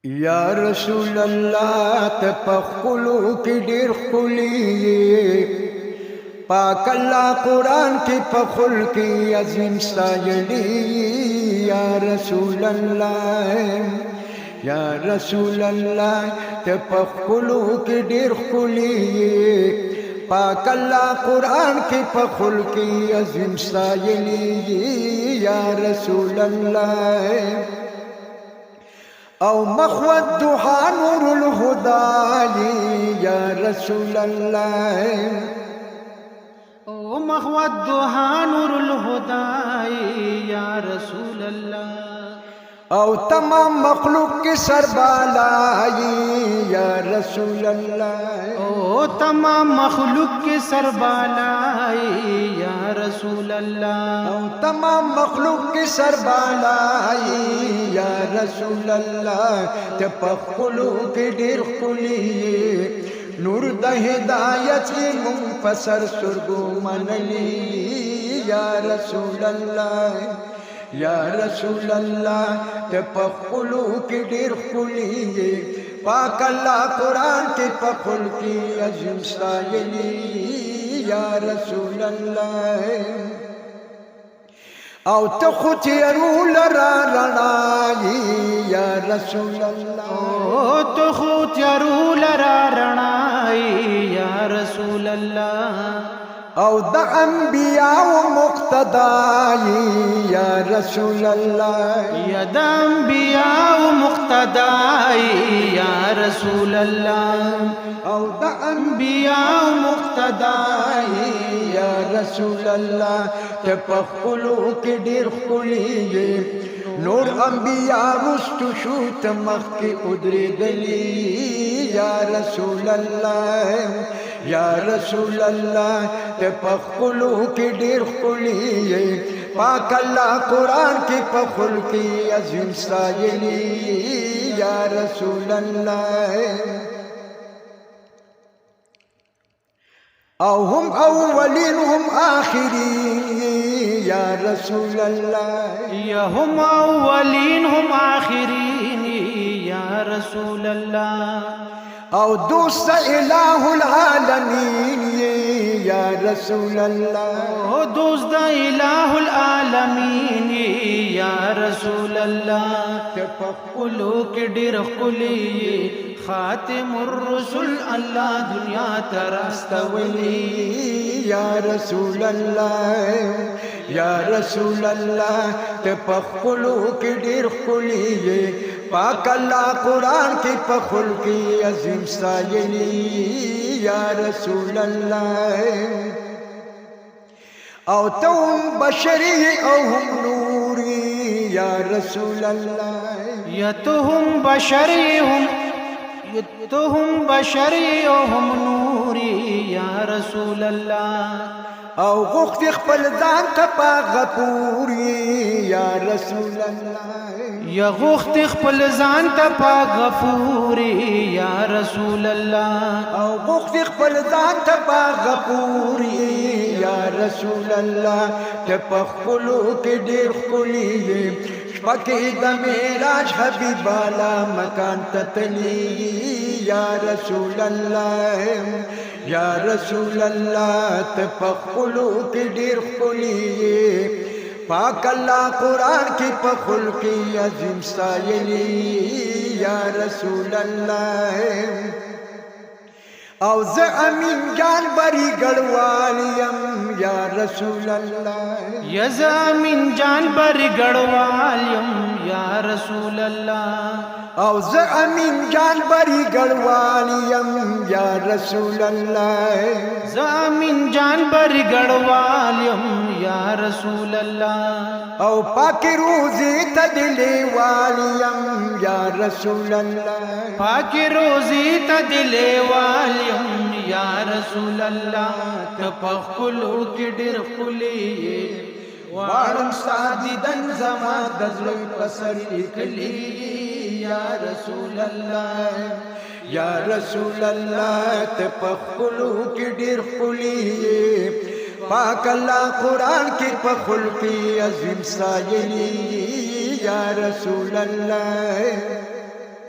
یا رسول الله ته پخلو کې ډېر خولي پاک الله قرآن کې پخل کې عظیم سایلی یا رسول الله یا رسول الله ته پخلو کې ډېر خولي پاک الله قرآن کې پخل کې عظیم سایلی یا رسول الله او مخوت دعا نور الهدى یا رسول الله او مخوت دعا نور الهدى یا رسول الله او تمام مخلوق کی سربالائی یا رسول اللہ او تمام مخلوق کی سربالائی یا رسول اللہ او تمام مخلوق کی سربالائی یا رسول اللہ تپخلو کی ډیر خلی نور د ہدایت کی منفسر سرگو منلی یا رسول اللہ یا رسول اللہ تے پخلو کی ډیر خلی پاک اللہ قرآن کے پخل کی عظیم سایلی یا رسول اللہ او تخت یرول را رنائی یا رسول اللہ او تخت یرول را رنائی یا رسول اللہ او د انبیاء و مقتدائی یا رسول اللہ یا د انبیاء و مقتدائی یا رسول اللہ او د انبیاء و مقتدائی یا رسول اللہ تے پخلو کے ډیر خلی نور انبیاء رستو شوت مخ کی ادری دلی یا رسول اللہ یا رسول اللہ تے پخلو کی ډیر خلی پاک اللہ قرآن کی پخل کی عظیم سایلی یا رسول اللہ او هم اولین هم آخرین یا رسول اللہ یا هم اولین هم آخرین یا رسول اللہ او دوست الہ العالمین یا رسول اللہ او دوست الہ العالمین یا رسول اللہ تپخلو کی ډیر خلی خاتم الرسل اللہ دنیا ترستولی یا رسول اللہ یا رسول اللہ تپخلو کی ډیر خلی پاک اللہ قرآن کی پخل کی عظیم سایلی یا رسول اللہ او تم بشری او ہم نوری یا رسول اللہ یا تو ہم بشری او ہم نوری یا رسول اللہ او غخت خپل ځان ته پا غفوری یا رسول اللہ یا غخت خپل ځان ته پا غفوری یا رسول اللہ او غخت خپل ځان ته پا غفوری یا رسول اللہ ته پخلو کې ډیر خلی شپکی د معراج حبیب والا مکان تتلی یا رسول اللہ یا رسول اللہ تپخلو کی ډیر خلی پاک اللہ قرآن کی پخل کی عظیم سایلی یا رسول اللہ او ز امین جان بری گڑوالیم یا رسول اللہ یا ز امین جان بری گڑوالیم یا رسول اللہ او ز امین جان بری گڑوالیم یا رسول اللہ ز امین جان بری گڑوالیم یا رسول اللہ او پاکی روزی تدلی والیم یا رسول اللہ پاکی روزی تدلی والیم یا رسول اللہ تپخلو کی ډیر خلی وارم ساجدن زما دزلوی پسر اکلی یا رسول اللہ یا رسول اللہ تپخلو کی ډیر خلی پاک اللہ قرآن کی پخل کی عظیم سایلی یا رسول اللہ